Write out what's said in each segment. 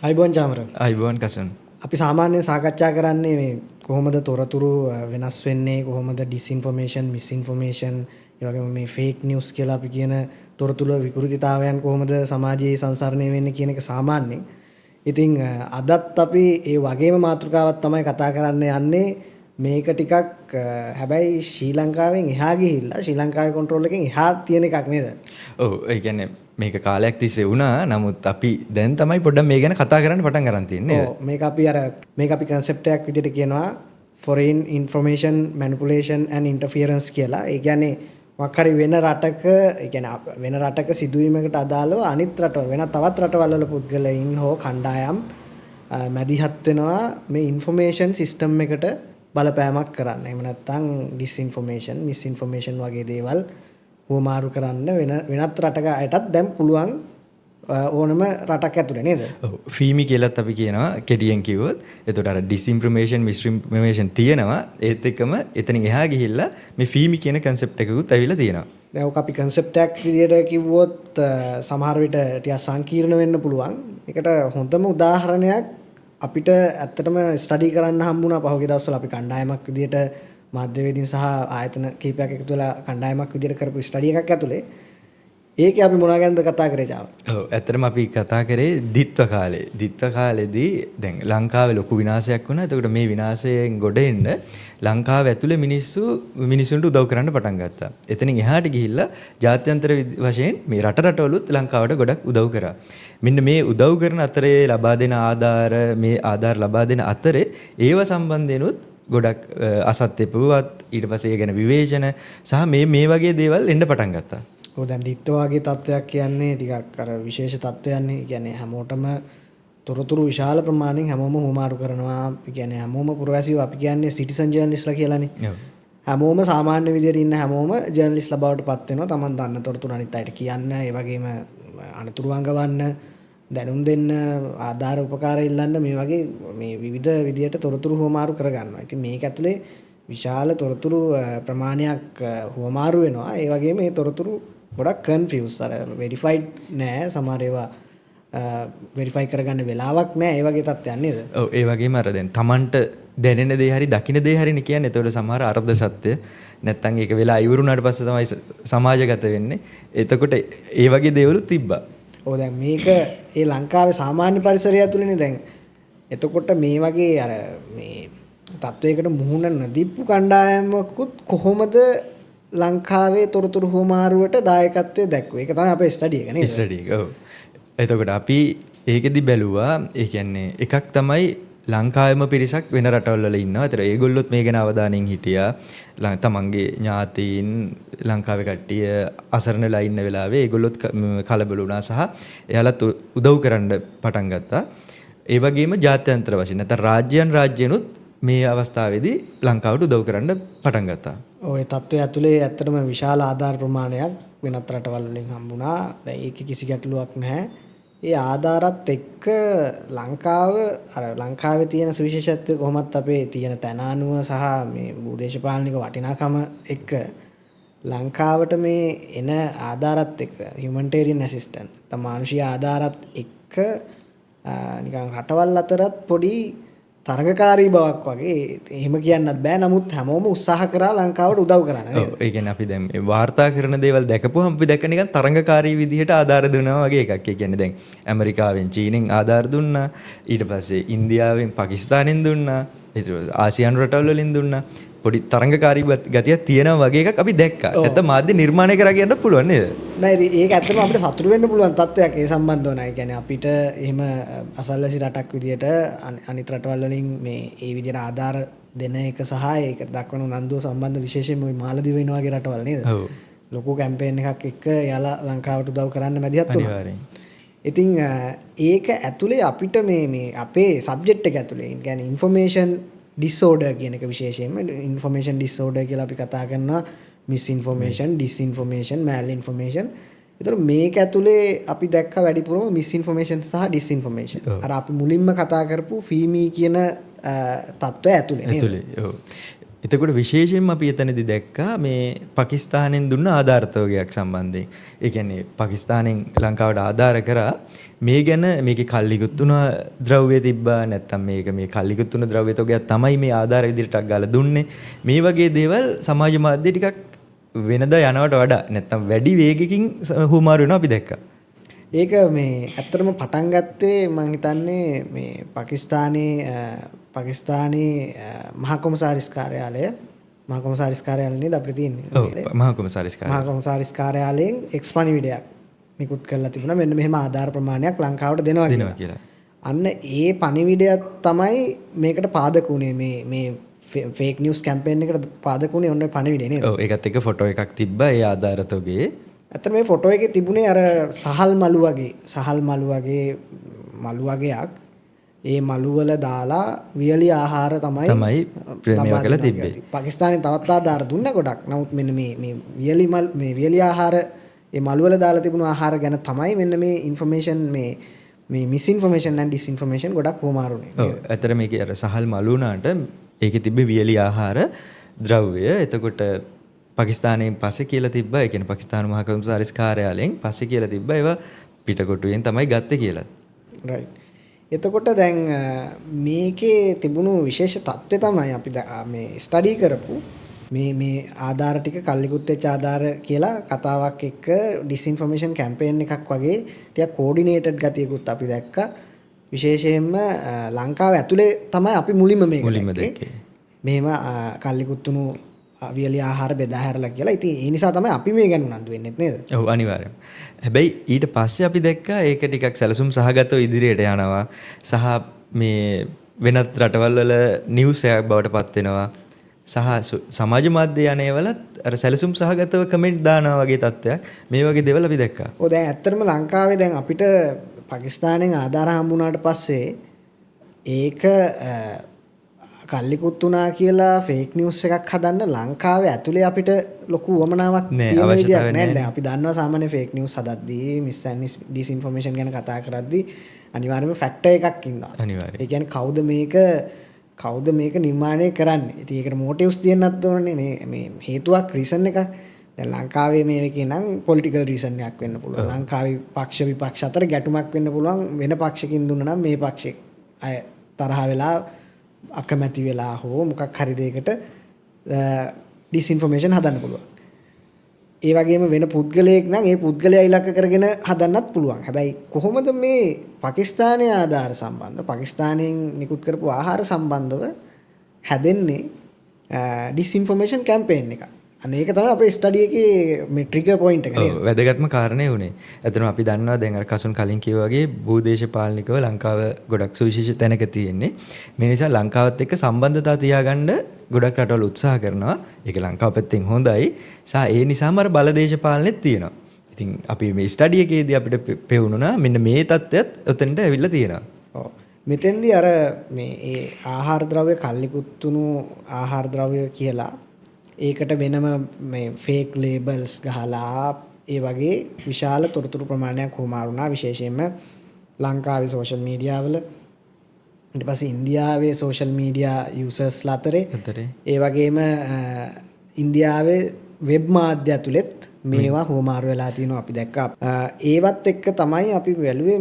අයිබෝන් චාමර. අයිබෝන් කසන්. අපි සාමාන්‍යයෙන් සාකච්ඡා කරන්නේ මේ කොහොමද තොරතුරු වෙනස් වෙන්නේ, කොහොමද ඩිස්ඉන්ෆර්මේෂන්, මිස්ඉන්ෆර්මේෂන්, ඒ වගේම මේ ෆේක් නිවුස් කියලා අපි කියන තොරතුරු විකෘතිතාවයන් කොහොමද සමාජයේ සංසරණය වෙන්නේ කියන එක සාමාන්‍යයෙන්. ඉතින් අදත් අපි ඒ වගේම මාතෘකාවක් තමයි කතා කරන්න යන්නේ. මේක ටිකක් හැබැයි ශ්‍රී ලංකාවෙන් එහා ගිහිල්ලා ශ්‍රී ලංකාවේ කන්ට්‍රෝල් එකෙන් එහා තියෙන එකක් නේද? ඔව් ඒ කියන්නේ මේක කාලයක් තිස්සේ වුණා. නමුත් අපි දැන් තමයි පොඩ්ඩක් මේ ගැන කතා කරන්න පටන් ගන්න තියෙන්නේ. ඔව් මේක අපි concept එකක් විදිහට කියනවා foreign information manipulation and interference කියලා. ඒ කියන්නේ මොකක් හරි වෙන රටක, ඒ කියන්නේ වෙන රටක සිදුවීමකට අදාළව අනිත් රටවල වෙන තවත් රටවල් වල පුද්ගලයින් හෝ කණ්ඩායම් මැදිහත් වෙනවා මේ ඉන්ෆර්මේෂන් සිස්ටම් එකට බලපෑමක් කරන්න. එහෙම නැත්නම් ඩිස්ඉන්ෆර්මේෂන්, මිස්ඉන්ෆර්මේෂන් වගේ දේවල් හුවමාරු කරන්න වෙනත් රටක අයටත් දැන් පුළුවන් ඕනම රටක් ඇතුලේ නේද? ඔව් ෆීමි කියලාත් අපි කියනවා කෙටියෙන් කිව්වොත්. එතකොට අර ඩිස්ඉන්ෆර්මේෂන් මිස්ඉන්ෆර්මේෂන් තියෙනවා. ඒත් එක්කම එතනින් එහා ගිහිල්ලා මේ ෆීමි කියන concept එකකුත් ඇවිල්ලා තියෙනවා. දැන් ඔක අපි concept එකක් විදිහට කිව්වොත් සමහර විට ටිකක් සංකීර්ණ වෙන්න පුළුවන්. ඒකට හොඳම උදාහරණයක් අපිට ඇත්තටම ස්ටඩි කරන්න හම්බුණා පහුගිය දවස්වල. අපි කණ්ඩායමක් විදිහට මාධ්‍යවේදීන් සහ ආයතන කීපයක් එකතු වෙලා කණ්ඩායමක් විදිහට කරපු ස්ටඩි එකක් ඇතුලේ ඒකේ අපි මොනවා ගැනද කතා කරේ ජාව? ඔව් ඇත්තටම අපි කතා කරේ දිත්ව කාලේ. දිත්ව කාලේදී දැන් ලංකාවේ ලොකු විනාශයක් වුණා. එතකොට මේ විනාශයෙන් ගොඩ එන්න ලංකාව ඇතුලේ මිනිසුන්ට උදව් කරන්න පටන් ගත්තා. එතනින් එහාට ගිහිල්ලා ජාත්‍යන්තර වශයෙන් මේ රටවලුත් ලංකාවට ගොඩක් උදව් කරා. මෙන්න මේ උදව් කරන අතරේ ලබා දෙන ආධාර ලබා දෙන අතරේ ඒව සම්බන්ධයෙන්ුත් ගොඩක් අසත්‍ය පුවත් ඊට පස්සේ ඒ ගැන විවේචන සහ මේ වගේ දේවල් එන්න පටන් ගත්තා. ඔව් දැන් දිත්වාගේ තත්ත්වයක් කියන්නේ ටිකක් අර විශේෂ තත්ත්වයන්නේ. කියන්නේ හැමෝටම තොරතුරු විශාල ප්‍රමාණයෙන් හැමෝම හුවමාරු කරනවා. කියන්නේ හැමෝම පුරවැසියෝ අපි කියන්නේ සිටිසන් ජර්නලිස්ට්ලා කියලානේ. ඔව්. හැමෝම සාමාන්‍ය විදියට ඉන්න හැමෝම ජර්නලිස්ට්ලා බවට පත් වෙනවා. Taman දන්න තොරතුරු අනිත් අයට කියන්න, ඒ වගේම අනතුරු අඟවන්න, දැනුම් දෙන්න, ආධාර උපකාර ඉල්ලන්න, මේ වගේ මේ විවිධ විදියට තොරතුරු හුවමාරු කරගන්නවා. ඉතින් මේක ඇතුලේ විශාල තොරතුරු ප්‍රමාණයක් හුවමාරු වෙනවා. ඒ වගේම මේ තොරතුරු ගොඩක් කන්ෆියුස් අර වෙරිෆයිඩ් නෑ. සමහර ඒවා වෙරිෆයි කරගන්න වෙලාවක් නෑ. ඒ වගේ තත්ත්වයක් නේද? ඔව් ඒ වගේම අර දැන් Tamanට දැනෙන දේ හරි දකින්න දේ හරිනේ කියන්නේ. ඒතකොට සමහර අර්ධ සත්‍ය නැත්තම් ඒක වෙලා ඉවරුනාට පස්සේ තමයි සමාජගත වෙන්නේ. එතකොට ඒ වගේ දේවලුත් තිබ්බා. ඔව් දැන් මේක ඒ ලංකාවේ සාමාන්‍ය පරිසරය ඇතුළේනේ දැන්. එතකොට මේ වගේ අර මේ තත්වයකට මුහුණ නොදීපු කණ්ඩායමකුත් කොහොමද ලංකාවේ තොරතුරු හුවමාරුවට දායකත්වය දැක්වේ? ඒක තමයි අපේ ස්ටඩි එක නේද? ස්ටඩි එක. ඔව්. එතකොට අපි ඒකෙදි බැලුවා ඒ කියන්නේ එකක් තමයි ලංකාවෙම පිරිසක් වෙන රටවල් වල ඉන්නවා. ඒතර ඒගොල්ලොත් මේ ගැන අවධානයෙන් හිටියා. තමන්ගේ ඥාතීන් ලංකාවේ කට්ටිය අසරණ වෙලා ඉන්න වෙලාවේ ඒගොල්ලොත් කලබල වුණා සහ එයාලත් උදව් කරන්න පටන් ගත්තා. ඒ වගේම ජාත්‍යන්තර වශයෙන් නැත්නම් රාජ්‍යනුත් මේ අවස්ථාවේදී ලංකාවට උදව් කරන්න පටන් ගත්තා. ඔය තත්ත්වය ඇතුලේ ඇත්තටම විශාල ආධාර ප්‍රමාණයක් වෙනත් රටවල් වලින් හම්බුණා. දැන් ඒකේ කිසි ගැටලුවක් නැහැ. ඒ ආධාරත් එක්ක ලංකාව අර ලංකාවේ තියෙන සුවිශේෂත්වය කොහොමත් අපේ තියෙන තන අනුව සහ මේ භූදේශපාලනික වටිනාකම එක්ක ලංකාවට මේ එන ආධාරත් එක්ක හියුමනිටේරියන් ඇසිස්ටන්ට් තමානුෂීය ආධාරත් එක්ක නිකන් රටවල් අතරත් පොඩි තරඟකාරී බවක් වගේ එහෙම කියන්නත් බෑ. නමුත් හැමෝම උත්සාහ කරා ලංකාවට උදව් කරන්න නේද? ඔව් ඒ කියන්නේ අපි දැන් මේ වාර්තා කරන දේවල් දැකපුවම අපි දැක්ක නිකන් තරඟකාරී විදිහට ආධාර දුන්නා වගේ එකක්. ඒ කියන්නේ දැන් ඇමරිකාවෙන් චීනෙන් ආධාර දුන්නා. ඊට පස්සේ ඉන්දියාවෙන් පාකිස්තානෙන් දුන්නා. ඊට පස්සේ ආසියානු රටවල් වලින් දුන්නා. පොඩි තරඟකාරී ගතියක් තියෙනවා වගේ එකක් අපි දැක්කා. නැත්නම් මාධ්‍ය නිර්මාණය කරා කියන්න පුළුවන් නේද? නෑ ඒක ඇත්තටම අපිට සතුටු වෙන්න පුළුවන් තත්ත්වයක් ඒ සම්බන්ධව නෑ. ඒ කියන්නේ අපිට එහෙම අසල්වැසි රටක් විදියට අනිත් රටවල් වලින් මේ ඒ විදියට ආධාර දෙන එක සහ ඒක දක්වන උනන්දුව සම්බන්ධ විශේෂයෙන්ම ওই මාලදිව වෙන වගේ රටවල් නේද? ඔව්. ලොකු කැම්පේන් එකක් එක්ක යාලා ලංකාවට උදව් කරන්න මැදිහත් වුණා. අනිවාර්යෙන්. ඉතින් ඒක ඇතුලේ අපිට මේ අපේ සබ්ජෙක්ට් එක ඇතුලේ කියන්නේ ඉන්ෆර්මේෂන් ඩිස්ෝඩර් කියන එක විශේෂයෙන්ම ඉන්ෆර්මේෂන් ඩිස්ෝඩර් කියලා අපි කතා කරනවා. මිස්ඉන්ෆර්මේෂන්, ඩිස්ඉන්ෆර්මේෂන්, මෑල් ඉන්ෆර්මේෂන්. ඒතර මේක ඇතුලේ අපි දැක්ක වැඩිපුරම මිස්ඉන්ෆර්මේෂන් සහ ඩිස්ඉන්ෆර්මේෂන්. අර අපි මුලින්ම කතා කරපු ෆීමි කියන තත්ත්වය ඇතුලේ නේද? ඇතුලේ. ඔව්. එතකොට විශේෂයෙන්ම අපි එතනදී දැක්කා මේ පාකිස්තානෙන් දුන්න ආධාරතවගයක් සම්බන්ධයෙන්. ඒ කියන්නේ පාකිස්තානෙන් ලංකාවට ආධාර කරා මේ ගැන මේකේ කල්ලිකුත් තුන ද්‍රව්‍ය තිබ්බා නැත්නම් මේ කල්ලිකුත් තුන ද්‍රව්‍ය තෝගයක් තමයි මේ ආධාර විදිහට ගාලා දුන්නේ. මේ වගේ දේවල් සමාජ මාධ්‍ය ටිකක් වෙනදා යනවට වඩා නැත්නම් වැඩි වේගකින් හුමාරු වෙනවා අපි දැක්කා. ඒක මේ ඇත්තටම පටන් ගත්තේ මම හිතන්නේ මේ පාකිස්තානයේ මහා කොමසාරිස් කාර්යාලය නේද අපිට තියෙන්නේ. ඔව් මහා කොමසාරිස් කාර්යාලයෙන් එක්ස් පණිවිඩයක් නිකුත් කරලා තිබුණා. මෙන්න මෙහෙම ආධාර ප්‍රමාණයක් ලංකාවට දෙනවා කියලා. අන්න ඒ පණිවිඩයක් තමයි මේකට පාදක වුණේ මේ ෆේක් නිවුස් කැම්පේන් එකට පාදක වුණේ ඔන්න පණිවිඩේ නේද? ඔව් ඒකත් එක්ක ෆොටෝ එකක් තිබ්බා ඒ ආධාරතෝගේ. ඇත්තට මේ ෆොටෝ එකේ තිබුණේ අර සහල් මලු වගේක්. ඒ මලු වල දාලා වියලි ආහාර තමයි ප්‍රේමය කළ තිබ්බේ. පාකිස්තානේ තවත් ආධාර දුන්න කොටක්. නමුත් මෙන්න මේ වියලි ආහාර ඒ මලු වල දාලා තිබුණු ආහාර ගැන තමයි මෙන්න මේ ඉන්ෆර්මේෂන් මේ මිස් ඉන්ෆර්මේෂන් and disinformation ගොඩක් හොමාරුනේ. ඔව් ඇත්තට මේකේ අර සහල් මලු උනාට ඒකේ තිබ්බේ වියලි ආහාර ද්‍රව්‍ය. එතකොට පාකිස්තානයෙන් පස්සේ කියලා තිබ්බා. ඒ කියන්නේ පාකිස්තාන මහා කොමසාරිස් කාර්යාලයෙන් පස්සේ කියලා තිබ්බා ඒවා පිටකොටුවෙන් තමයි ගත්තේ කියලා. රයිට්. එතකොට දැන් මේකේ තිබුණු විශේෂ තත්ත්වය තමයි අපි මේ ස්ටඩි කරපු මේ ආධාර ටික කල්ලිකුත් වෙච්ච ආධාර කියලා කතාවක් එක්ක ඩිස්ඉන්ෆර්මේෂන් කැම්පේන් එකක් වගේ ටිකක් කෝඩිනේටඩ් ගතියකුත් අපි දැක්කා. විශේෂයෙන්ම ලංකාව ඇතුලේ තමයි අපි මුලින්ම මේක දැක්කේ. මෙහෙම කල්ලිකුත් තුණු වියලි ආහාර බෙදා හැරලා කියලා. ඉතින් ඒ නිසා තමයි අපි මේ ගැන උනන්දු වෙන්නේ නේද? ඔව් අනිවාර්යයෙන්. හැබැයි ඊට පස්සේ අපි දැක්කා ඒක ටිකක් සැලසුම් සහගතව ඉදිරියට යනවා. සහ මේ වෙනත් රටවල් වල නිවුස් එකක් බවට පත් වෙනවා. සහ සමාජ මාධ්‍ය යන්නේවලත් අර සැලසුම් සහගතව කමෙන්ට් දානවා වගේ තත්ත්වයක් මේ වගේ දේවල් අපි දැක්කා. ඔව් දැන් ඇත්තටම ලංකාවේ දැන් අපිට පාකිස්තානෙන් ආධාර හම්බුනාට පස්සේ ඒක කල්ලිකුත් වුණා කියලා ෆේක් නිවුස් එකක් හදන්න ලංකාවේ ඇතුලේ අපිට ලොකු උවමනාවක් තියෙන විදියක් නෑ. දැන් අපි දන්නවා සාමාන්‍ය ෆේක් නිවුස් හදද්දී මිස් ඇන්ඩ් ඩිස්ඉන්ෆර්මේෂන් ගැන කතා කරද්දී අනිවාර්යයෙන්ම ෆැක්ටර් එකක් ඉන්නවා. අනිවාර්යයෙන්. ඒ කියන්නේ කවුද මේක නිර්මාණය කරන්නේ? ඉතින් ඒකට මොටිව්ස් තියෙන්නත් ඕනනේ මේ හේතුවක් රීසන් එකක්. දැන් ලංකාවේ මේකේ නම් පොලිටිකල් රීසන් එකක් වෙන්න පුළුවන්. ලංකාවේ පක්ෂ විපක්ෂ අතර ගැටුමක් වෙන්න පුළුවන්. වෙන පක්ෂකින් දුන්නා නම් මේ පක්ෂේ අය තරහ වෙලා අකමැති වෙලා හෝ මොකක් හරි දෙයකට ඩිස්ඉන්ෆර්මේෂන් හදන්න පුළුවන්. ඒ වගේම වෙන පුද්ගලයෙක් නම් ඒ පුද්ගලයා ඉලක්ක කරගෙන හදන්නත් පුළුවන්. හැබැයි කොහොමද මේ පාකිස්තානයේ ආධාර සම්බන්ධ පාකිස්තානයෙන් නිකුත් කරපු ආහාර සම්බන්ධව හැදෙන්නේ ඩිස්ඉන්ෆර්මේෂන් කැම්පේන් එකක්. අන්න ඒක තමයි අපේ ස්ටඩි එකේ මේ ට්‍රිගර් පොයින්ට් එක නේද? වැදගත්ම කාරණේ උනේ. ඇත්තටම අපි දන්නවා දැන් අර කසුන් කලින් කිව්වා වගේ භූදේශපාලනිකව ලංකාව ගොඩක් සුවිශේෂ තැනක තියෙන්නේ. මේ නිසා ලංකාවත් එක්ක සම්බන්ධතා තියාගන්න ගොඩක් රටවල් උත්සාහ කරනවා. ඒක ලංකාව පැත්තෙන් හොඳයි. ඒ නිසාම අර බලදේශපාලනෙත් තියෙනවා. ඉතින් අපි මේ ස්ටඩි එකේදී අපිට පෙවුණා මෙන්න මේ තත්ත්වයක් උතෙන්ට ඇවිල්ලා තියෙනවා. ඔව්. මෙතෙන්දී අර මේ ආහාර ද්‍රව්‍ය කල්ලිකුත්තුණු ආහාර ද්‍රව්‍ය කියලා ඒකට වෙනම මේ ෆේක් ලේබල්ස් ගහලා ඒ වගේ විශාල තොරතුරු ප්‍රමාණයක් හොමාරුණා. විශේෂයෙන්ම ලංකාවේ සෝෂල් මීඩියා වල ඊට පස්සේ ඉන්දියාවේ සෝෂල් මීඩියා යූසර්ස්ලා අතරේ ඒ වගේම ඉන්දියාවේ වෙබ් මාධ්‍ය ඇතුළෙත් මේවා හොමාරු වෙලා තියෙනවා අපි දැක්කා. ඒවත් එක්ක තමයි අපි බැලුවේ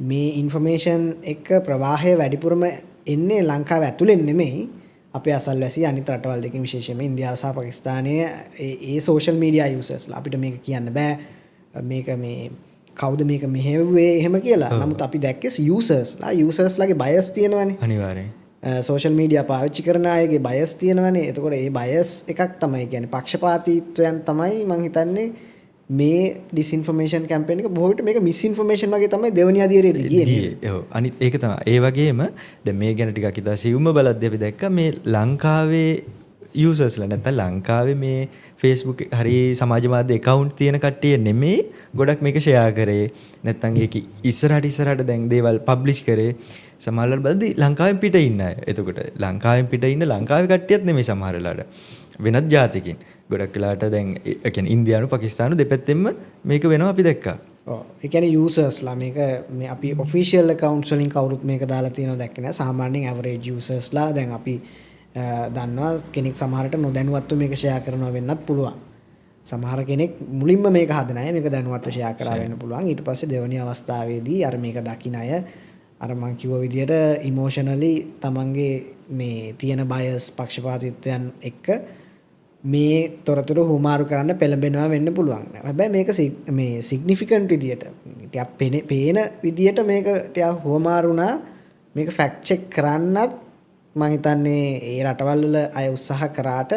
මේ ඉන්ෆර්මේෂන් එක ප්‍රවාහය වැඩිපුරම එන්නේ ලංකාව ඇතුළෙන් නෙමෙයි අපේ අසල්වැසි අනිත් රටවල් දෙකෙන් විශේෂයෙන්ම ඉන්දියාව සහ පාකිස්තානයේ ඒ සෝෂල් මීඩියා යූසර්ස්ලා අපිට මේක කියන්න බෑ මේක මේ කවුද මේක මෙහෙව්වේ එහෙම කියලා. නමුත් අපි දැක්කේ යූසර්ස්ලාගේ බයස් තියෙනවනේ. අනිවාර්යයෙන්. සෝෂල් මීඩියා පාවිච්චි කරන අයගේ බයස් තියෙනවනේ. එතකොට ඒ බයස් එකක් තමයි කියන්නේ පක්ෂපාතීත්වයන් තමයි මම හිතන්නේ මේ ඩිස්ඉන්ෆර්මේෂන් කැම්පේන් එක බොහෝ විට මේක මිස් ඉන්ෆර්මේෂන් වගේ තමයි දෙවනි අදියරේදී ගියේ. ඔව් අනිත් ඒක තමයි. ඒ වගේම දැන් මේ ගැන ටිකක් ඉතින් සිවුම බලද්දී අපි දැක්කා මේ ලංකාවේ යූසර්ස්ලා නැත්නම් ලංකාවේ මේ Facebook හරි සමාජ මාධ්‍ය account තියෙන කට්ටිය නෙමෙයි ගොඩක් මේක ෂෙයා කරේ. නැත්නම් ඒක ඉස්සරහට දැන් දේවල් publish කරේ. සමහරවල් බලද්දී ලංකාවෙන් පිට ඉන්න අය. එතකොට ලංකාවෙන් පිට ඉන්න ලංකාවේ කට්ටියත් නෙමෙයි සමහර වෙලාවට. වෙනත් ජාතිකින්. ගොඩක් වෙලාවට දැන් ඒ කියන්නේ ඉන්දියානු පාකිස්තානු දෙපැත්තෙම මේක වෙනවා අපි දැක්කා. ඔව්. ඒ කියන්නේ යූසර්ස්ලා මේක මේ අපි ඔෆිෂියල් accounts වලින් කවුරුත් මේක දාලා තියෙනව දැක්කේ නෑ. සාමාන්‍යයෙන් average usersලා දැන් අපි දන්නවා කෙනෙක් සමහරට නොදැනුවත්ව මේක ෂෙයා කරනවා වෙන්නත් පුළුවන්. සමහර කෙනෙක් මුලින්ම මේක හදන අය මේක දැනුවත්ව ෂෙයා කරා වෙන්න පුළුවන්. ඊට පස්සේ දෙවෙනි අවස්ථාවේදී අර මේක දකින්න අය අර මං කිව්ව විදිහට ඉමෝෂනලි තමන්ගේ මේ තියෙන බයස් පක්ෂපාතීත්වයන් එක්ක මේ තොරතුරු හුමාරු කරන්න පෙළඹෙනවා වෙන්න පුළුවන්. හැබැයි මේක මේ සිග්නිෆිකන්ට් විදියට ටිකක් පේන විදියට මේක ටිකක් හුමාරුණා මේක ෆැක්ට් චෙක් කරන්නත් මම හිතන්නේ ඒ රටවල් වල අය උත්සාහ කරාට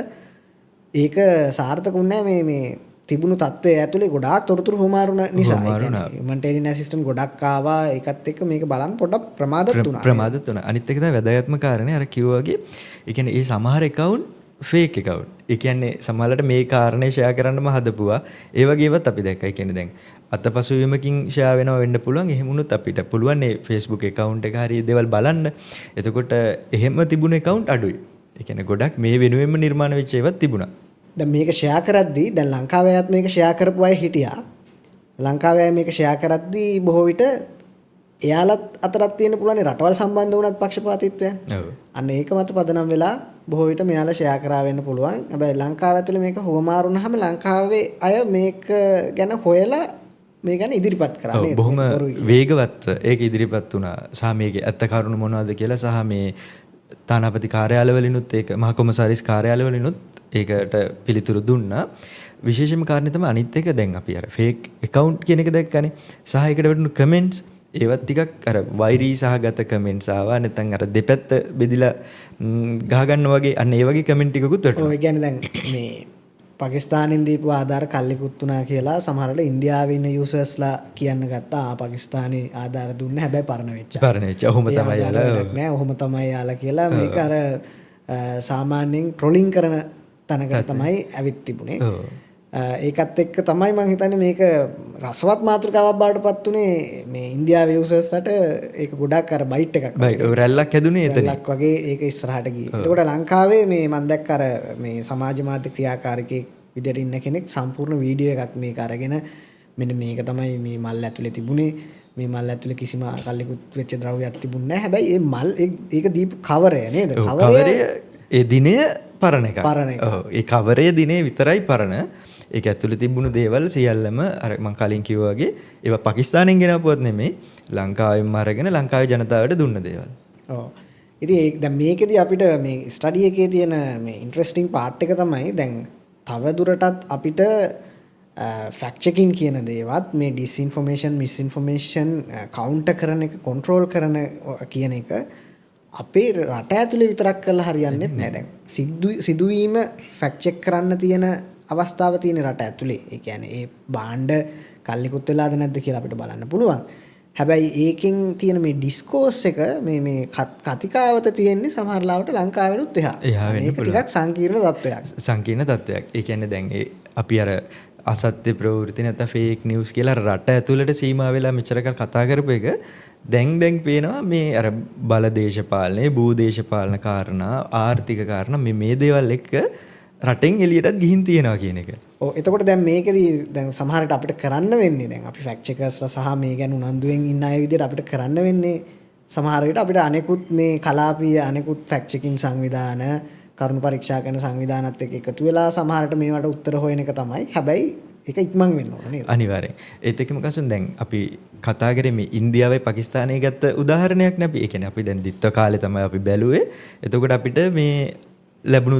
ඒක සාර්ථකුන්නේ මේ තිබුණු තත්ත්වය ඇතුලේ ගොඩාක් තොරතුරු හුමාරුන නිසා හියුමන්ටේරියන් ඇසිස්ටන්ට් ගොඩක් ආවා ඒකත් එක්ක මේක බලන්න පොඩක් ප්‍රමාදත් වුණා. අනිත් එක තමයි වැදගත්ම කාරණේ අර කිව්වා වගේ ඒ කියන්නේ ඒ සමහර account fake account. ඒ කියන්නේ සමහරවිට මේ කාරණේ ෂෙයා කරන්නම හදපුවා. ඒ වගේවත් අපි දැක්කා. ඒ කියන්නේ දැන් අතපසුවීමකින් ෂෙයා වෙනවා වෙන්න පුළුවන්. එහෙම වුණොත් අපිට පුළුවන් මේ Facebook account එක හරිය දේවල් බලන්න. එතකොට එහෙම තිබුණ account අඩුයි. ඒ කියන්නේ ගොඩක් මේ වෙනුවෙන්ම නිර්මාණය වෙච්ච ඒවාත් තිබුණා. දැන් මේක ෂෙයා කරද්දී දැන් ලංකාවේ අයත් මේක ෂෙයා කරපු අය හිටියා. ලංකාවේ අය මේක ෂෙයා කරද්දී බොහෝ විට එයාලත් අතරක් තියෙන පුළුවන් රටවල් සම්බන්ධ වුණත් පක්ෂපාතීත්වය. ඔව්. අන්න ඒක මත පදනම් වෙලා බොහෝ විට මෙයාලා ෂෙයා කරා වෙන්න පුළුවන්. හැබැයි ලංකාව ඇතුලේ මේක හුවමාරු වුණාම ලංකාවේ අය මේක ගැන හොයලා මේ ගැන ඉදිරිපත් කරා නේද? බොහොම වේගවත් ඒක ඉදිරිපත් වුණා. සහ මේකේ ඇත්ත කරුණු මොනවද කියලා සහ මේ තානාපති කාර්යාලවලිනුත් ඒක මහ කොමසාරිස් කාර්යාලවලිනුත් ඒකට පිළිතුරු දුන්නා. විශේෂම කාරණේ තමයි අනිත් එක දැන් අපි අර ෆේක් account කියන එක දැක්කනේ. සහ ඒකට වැටුණු කමෙන්ට්ස් ඒවත් ටිකක් අර වෛරී සහගත කමෙන්ට්ස් ආවා. නැත්නම් අර දෙපැත්ත බෙදිලා ගහ ගන්න වගේ අන්න ඒ වගේ කමෙන්ට් ටිකකුත් වැටුණා. ඔය කියන්නේ දැන් මේ පාකිස්තානෙන් දීපු ආධාර කල්ලිකුත් වුණා කියලා සමහරවල ඉන්දියාවේ ඉන්න යූසර්ස්ලා කියන්න ගත්තා. පාකිස්තානයේ ආධාර දුන්නේ හැබැයි පරණ වෙච්චා. පරණ වෙච්චා. ඔහොම තමයි යාලා. නෑ ඔහොම තමයි යාලා කියලා මේක අර සාමාන්‍යයෙන් ට්‍රොලින් කරන තැනකට තමයි ඇවිත් තිබුණේ. ඒකත් එක්ක තමයි මම හිතන්නේ මේක රසවත් මාතෘකාවක් බවට පත් උනේ මේ ඉන්දියාවේ යූසර්ස්ලාට ඒක ගොඩක් අර බයිට් එකක්. බයිට් රැල්ලක් හැදුනේ එතන. රැල්ලක් වගේ ඒක ඉස්සරහට ගියේ. එතකොට ලංකාවේ මේ මම දැක්ක අර මේ සමාජ මාධ්‍ය ක්‍රියාකාරකෙක් විදිහට ඉන්න කෙනෙක් සම්පූර්ණ වීඩියෝ එකක් මේක අරගෙන මෙන්න මේක තමයි මේ මල් ඇතුලේ තිබුණේ. මේ මල් ඇතුලේ කිසිම කල්ලිකුත් වෙච්ච ද්‍රව්‍යයක් තිබුණේ නැහැ. හැබැයි මේ මල් ඒක දීපු කවරය නේද? කවරය ඒ දිනය පරණ එක. ඔව්. ඒ කවරේ දිනේ විතරයි පරණ. ඒක ඇතුලේ තිබුණු දේවල් සියල්ලම අර මම කලින් කිව්වා වගේ ඒවා පාකිස්තානෙන් ගෙනාපුවත් නෙමෙයි ලංකාවෙන්ම අරගෙන ලංකාවේ ජනතාවට දුන්න දේවල්. ඔව්. ඉතින් ඒක දැන් මේකෙදි අපිට මේ ස්ටඩි එකේ තියෙන මේ ඉන්ටරෙස්ටිං පාර්ට් එක තමයි දැන් තව දුරටත් අපිට ෆැක්ට් චෙකින් කියන දේවත් මේ ඩිස්ඉන්ෆෝමේෂන් මිස්ඉන්ෆෝමේෂන් කවුන්ටර් කරන එක කන්ට්‍රෝල් කරන කියන එක අපේ රට ඇතුලේ විතරක් කරලා හරියන්නේ නැහැ. දැන් සිදුවීම ෆැක්ට් චෙක් කරන්න තියෙන අවස්ථාව තියෙන රට ඇතුලේ. ඒ කියන්නේ ඒ බාණ්ඩ කල්ලිකුත් වෙලාද නැද්ද කියලා අපිට බලන්න පුළුවන්. හැබැයි ඒකෙන් තියෙන මේ ඩිස්කෝස් එක මේ කතිකාවත තියෙන්නේ සමහර ලාවට ලංකාවෙනුත් එහා. ඒක ටිකක් සංකීර්ණ තත්ත්වයක්. සංකීර්ණ තත්ත්වයක්. ඒ කියන්නේ දැන් අපි අර අසත්‍ය ප්‍රවෘත්ති නැත්නම් ෆේක් නිවුස් කියලා රට ඇතුළට සීමා වෙලා මෙච්චරකල් කතා කරපු එක දැන් පේනවා මේ අර බල දේශපාලනේ භූ දේශපාලන කාරණා ආර්ථික කාරණා මේ දේවල් එක්ක රටෙන් එළියටත් ගිහින් තියෙනවා කියන එක. ඔව් එතකොට දැන් මේකෙදී දැන් සමහරට අපිට කරන්න වෙන්නේ දැන් අපි ෆැක්ට් චෙකර්ස්ලා සහ මේ ගැන උනන්දුවෙන් ඉන්න අය විදිහට අපිට කරන්න වෙන්නේ සමහර විට අපිට අනෙකුත් මේ කලාපීය අනෙකුත් ෆැක්ට් චෙකින් සංවිධාන කරුණු පරීක්ෂා කරන සංවිධානත් එක්ක එකතු වෙලා සමහරට මේවට උත්තර හොයන එක තමයි. හැබැයි ඒක ඉක්මන් වෙන්න ඕන නේද? අනිවාර්යෙන්. ඒත් එක්කම කසුන් දැන් අපි කතා කරේ මේ ඉන්දියාවේ පාකිස්තානයේ ගත්ත උදාහරණයක් නේ අපි. ඒ කියන්නේ අපි දැන් දිත්ව කාලේ තමයි අපි බැලුවේ. එතකොට අපිට මේ ලැබුණු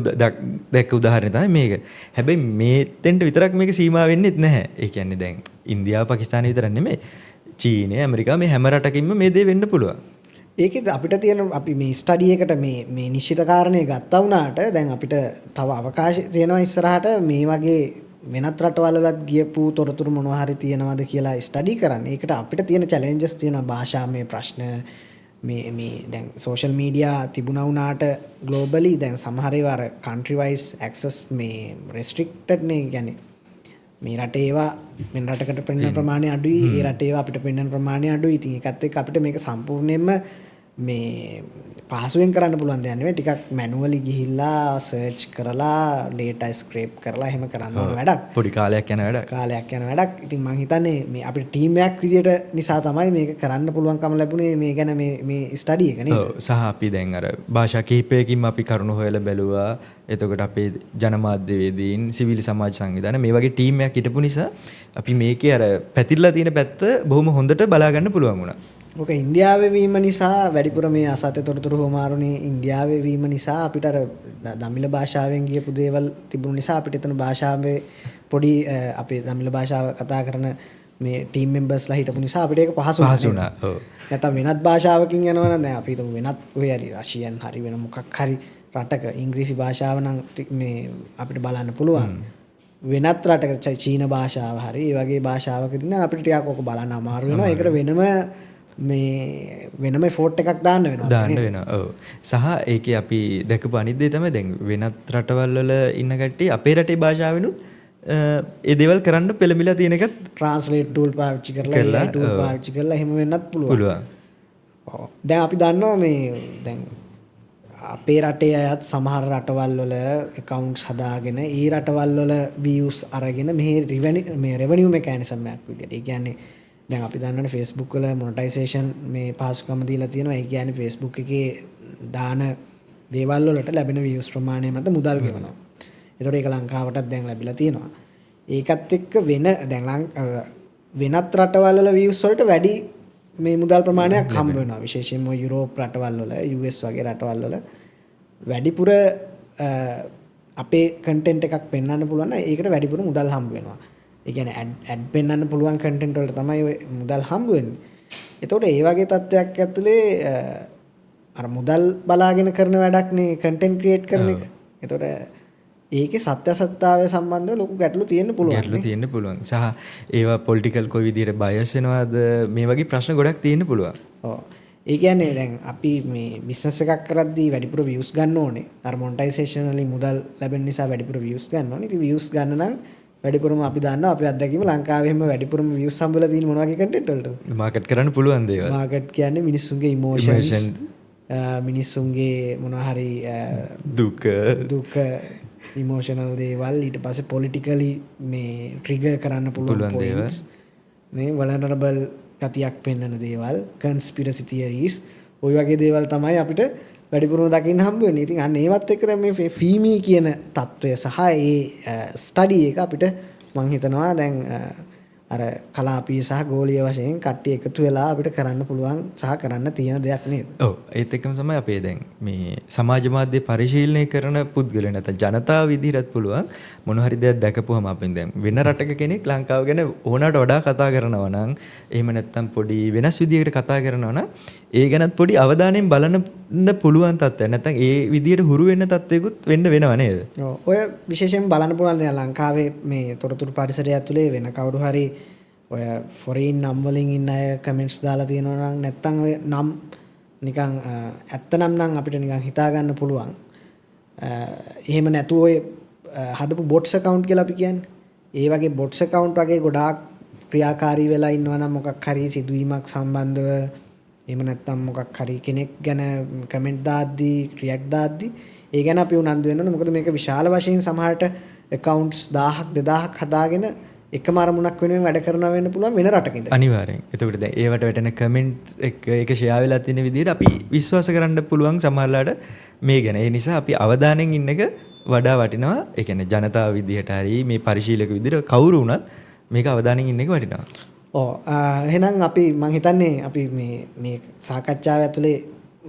දැක්ක උදාහරණය තමයි මේක. හැබැයි මේතෙන්ට විතරක් මේක සීමා වෙන්නේත් නැහැ. ඒ කියන්නේ දැන් ඉන්දියාව පාකිස්තානය විතරක් නෙමෙයි. චීනය ඇමරිකාව මේ හැම රටකින්ම මේ දේ වෙන්න පුළුවන්. ඒකෙද අපිට තියෙන අපි මේ ස්ටඩි එකට මේ නිශ්චිත කාරණේ ගත්තා වුණාට දැන් අපිට තව අවකාශය තියෙනවා ඉස්සරහට මේ වගේ වෙනත් රටවල් වලත් ගියපු තොරතුරු මොනවා හරි තියෙනවද කියලා ස්ටඩි කරන්න. ඒකට අපිට තියෙන චැලෙන්ජස් තියෙනවා භාෂාමය ප්‍රශ්න මේ දැන් සෝෂල් මීඩියා තිබුණා වුණාට ග්ලෝබලි දැන් සමහර ඒවා අර කන්ට්‍රි වයිස් ඇක්සස් මේ රෙස්ට්‍රික්ටඩ් නේ. කියන්නේ මේ රටේ ඒවා වෙන රටකට පෙන්වන ප්‍රමාණය අඩුයි. ඒ රටේ ඒවා අපිට පෙන්වන ප්‍රමාණය අඩුයි. ඉතින් ඒකත් එක්ක අපිට මේක සම්පූර්ණයෙන්ම මේ පහසුවෙන් කරන්න පුළුවන් දෙයක් නෙවෙයි. ටිකක් මැනුවලි ගිහිල්ලා සර්ච් කරලා data scrape කරලා එහෙම කරන්න ඕන වැඩක්. පොඩි කාලයක් යන වැඩක්. කාලයක් යන වැඩක්. ඉතින් මම හිතන්නේ මේ අපිට ටීම් එකක් විදියට නිසා තමයි මේක කරන්න පුළුවන්කම ලැබුණේ මේ ගැන මේ ස්ටඩි එක නේද? ඔව් සහ අපි දැන් අර භාෂා කිහිපයකින් අපි කරුණු හොයලා බැලුවා. එතකොට අපේ ජනමාධ්‍යවේදීන් සිවිල් සමාජ සංවිධාන මේ වගේ ටීම් එකක් හිටපු නිසා අපි මේකේ අර පැතිරලා තියෙන පැත්ත බොහොම හොඳට බලා ගන්න පුළුවන් වුණා. ඕක ඉන්දියාවේ වීම නිසා වැඩිපුර මේ අසත්‍ය තොරතුරු හොමාරුනේ ඉන්දියාවේ වීම නිසා අපිට අර දමිළ භාෂාවෙන් ගියපු දේවල් තිබුණු නිසා අපිට එතන භාෂාවේ පොඩි අපේ දමිළ භාෂාව කතා කරන මේ ටීම් මෙම්බර්ස්ලා හිටපු නිසා අපිට ඒක පහසු වුණා. ඔව්. නැත්නම් වෙනත් භාෂාවකින් යනවා නම් දැන් අපි හිතමු වෙනත් ඔය හරි රෂියන් හරි වෙන මොකක් හරි රටක ඉංග්‍රීසි භාෂාව නම් මේ අපිට බලන්න පුළුවන්. වෙනත් රටක චීන භාෂාව හරි ඒ වගේ භාෂාවකදී නම් අපිට ටිකක් ඔක බලන්න අමාරු වෙනවා. ඒකට වෙනම ෆෝට් එකක් දාන්න වෙනවා. ඔව්. සහ ඒකේ අපි දැකපු අනිත් දේ තමයි දැන් වෙනත් රටවල් වල ඉන්න කට්ටිය අපේ රටේ භාෂාවෙනුත් ඒ දේවල් කරන්න පෙළඹිලා තියෙන එකත් ට්‍රාන්ස්ලේට් ටූල් පාවිච්චි කරලා ටූල් පාවිච්චි කරලා එහෙම වෙන්නත් පුළුවන්. ඔව්. දැන් අපි දන්නවා මේ දැන් අපේ රටේ අයත් සමහර රටවල් වල accounts හදාගෙන ඒ රටවල් වල views අරගෙන මේ revenue mechanism එකක් විදියට. ඒ කියන්නේ දැන් අපි දන්නවනේ Facebook වල monetization මේ පහසුකම දීලා තියෙනවා. ඒ කියන්නේ Facebook එකේ දාන දේවල් වලට ලැබෙන views ප්‍රමාණය මත මුදල් ගෙවනවා. ඒතකොට ඒක ලංකාවටත් දැන් ලැබිලා තියෙනවා. ඒකත් එක්ක වෙනත් රටවල් වල views වලට වැඩි මේ මුදල් ප්‍රමාණයක් හම්බ වෙනවා. විශේෂයෙන්ම යුරෝප් රටවල් වල US වගේ රටවල් වල වැඩිපුර අපේ content එකක් පෙන්වන්න පුළුවන් නම් ඒකට වැඩිපුර මුදල් හම්බ වෙනවා. ඒ කියන්නේ ඇඩ් පෙන්වන්න පුළුවන් content වලට තමයි ඔය මුදල් හම්බ වෙන්නේ. එතකොට ඒ වගේ තත්ත්වයක් ඇතුලේ අර මුදල් බලාගෙන කරන වැඩක් නේ content create කරන එක. එතකොට ඒකේ සත්‍ය සත්‍යතාවය සම්බන්ධව ලොකු ගැටලු තියෙන්න පුළුවන්. සහ ඒවා පොලිටිකල් කොයි විදිහට බයස් වෙනවද මේ වගේ ප්‍රශ්න ගොඩක් තියෙන්න පුළුවන්. ඔව්. ඒ කියන්නේ දැන් අපි මේ බිස්නස් එකක් කරද්දී වැඩිපුර views ගන්න ඕනේ. අර monetization වලින් මුදල් ලැබෙන නිසා වැඩිපුර views ගන්න ඕනේ. ඉතින් views ගන්න නම් වැඩිපුරම අපි දන්නවා අපේ අත්දැකීම ලංකාවේ හැම වැඩිපුරම views හම්බෙලා තියෙන මොන වගේ content වලටද? මාකට් කරන්න පුළුවන් දේවල්. මාකට් කියන්නේ මිනිස්සුන්ගේ emotions මිනිස්සුන්ගේ මොනවා හරි දුක ඉමෝෂනල් දේවල් ඊට පස්සේ පොලිටිකලි මේ ට්‍රිගර් කරන්න පුළුවන් points මේ වලනරබල් ගතියක් පෙන්වන දේවල් කන්ස්පිරසි තියරිස් ඔය වගේ දේවල් තමයි අපිට වැඩිපුරම දකින්න හම්බ වෙන්නේ. ඉතින් අන්න ඒවත් එක්ක දැන් මේ ෆීමී කියන తত্ত্বය සහ ඒ ස්ටඩි එක අපිට මම හිතනවා දැන් අර කලාපීය සහ ගෝලීය වශයෙන් කට්ටිය එකතු වෙලා අපිට කරන්න පුළුවන් සහ කරන්න තියෙන දෙයක් නේද? ඔව්. ඒත් එක්කම තමයි අපේ දැන් මේ සමාජ මාධ්‍ය පරිශීලනය කරන පුද්ගලයන් නැත්නම් ජනතාව විදිහටත් පුළුවන් මොන හරි දෙයක් දැකපුවම අපෙන් දැන් වෙන රටක කෙනෙක් ලංකාව ගැන ඕනට වඩා කතා කරනවා නම් එහෙම නැත්නම් පොඩි වෙනස් විදිහකට කතා කරනවා නම් ඒ ගැනත් පොඩි අවධානයෙන් බලන්න පුළුවන් තත්ත්වයක්. නැත්නම් ඒ විදිහට හුරු වෙන්න තත්ත්වයකුත් වෙන්න වෙනව නේද? ඔව්. ඔය විශේෂයෙන් බලන්න පුළුවන් දැන් ලංකාවේ මේ තොරතුරු පරිසරය ඇතුලේ වෙන කවුරු හරි ඔය ෆොරින් නම් වලින් ඉන්න අය කමෙන්ට්ස් දාලා තියෙනවා නම් නැත්තම් ඔය නම් නිකන් ඇත්ත නම් අපිට නිකන් හිතා ගන්න පුළුවන්. එහෙම නැතුව ඔය හදපු බොට්ස් account කියලා අපි කියන්නේ. ඒ වගේ බොට්ස් account වගේ ගොඩාක් ක්‍රියාකාරී වෙලා ඉන්නවා නම් මොකක් හරි සිදුවීමක් සම්බන්ධව එහෙම නැත්තම් මොකක් හරි කෙනෙක් ගැන කමෙන්ට් දාද්දී රියැක්ට් දාද්දී ඒ ගැන අපි උනන්දු වෙන්න ඕනේ. මොකද මේක විශාල වශයෙන් සමහරට accounts 1000ක් 2000ක් හදාගෙන එකම අරමුණක් වෙනුවෙන් වැඩ කරනවා වෙන්න පුළුවන් වෙන රටක ඉඳලා. අනිවාර්යෙන්. එතකොට දැන් ඒවට වැටෙන කමෙන්ට්ස් එක ෂෙයා වෙලා තියෙන විදිහට අපි විශ්වාස කරන්න පුළුවන් සමහරලාට මේ ගැන. ඒ නිසා අපි අවධානයෙන් ඉන්න එක වඩා වටිනවා. ඒ කියන්නේ ජනතාව විදිහට හරි මේ පරිශීලක විදිහට කවුරු වුණත් මේක අවධානයෙන් ඉන්න එක වටිනවා. ඔව්. එහෙනම් අපි මම හිතන්නේ අපි මේ සාකච්ඡාව ඇතුලේ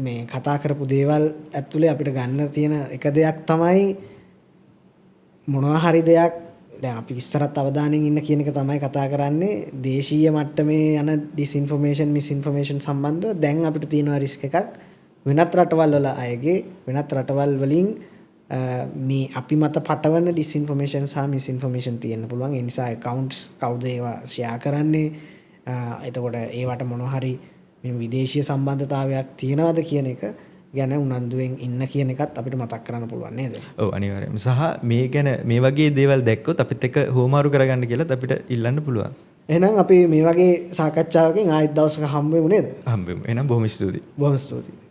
මේ කතා කරපු දේවල් ඇතුලේ අපිට ගන්න තියෙන එක දෙයක් තමයි මොනවා හරි දෙයක් දැන් අපි ඉස්සරහත් අවධානයෙන් ඉන්න කියන එක තමයි කතා කරන්නේ. දේශීය මට්ටමේ යන ඩිස්ඉන්ෆර්මේෂන් මිස්ඉන්ෆර්මේෂන් සම්බන්ධව දැන් අපිට තියෙනවා රිස්ක් එකක්. වෙනත් රටවල් වල අයගේ වෙනත් රටවල් වලින් මේ අපි මත පටවන ඩිස්ඉන්ෆර්මේෂන් සහ මිස්ඉන්ෆර්මේෂන් තියෙන්න පුළුවන්. ඒ නිසා accounts කවුද ඒවා ෂෙයා කරන්නේ? එතකොට ඒවට මොනවා හරි මේ විදේශීය සම්බන්ධතාවයක් තියෙනවද කියන එක ගැන උනන්දුවෙන් ඉන්න කියන එකත් අපිට මතක් කරන්න පුළුවන් නේද? ඔව් අනිවාර්යයෙන්ම. සහ මේ ගැන මේ වගේ දේවල් දැක්කොත් අපිත් එක්ක හෝමාරු කරගන්න කියලාත් අපිට ඉල්ලන්න පුළුවන්. එහෙනම් අපි මේ වගේ සාකච්ඡාවකින් ආයෙත් දවසක හම්බ වෙමු නේද? හම්බෙමු. එහෙනම් බොහොම ස්තුතියි. බොහොම ස්තුතියි.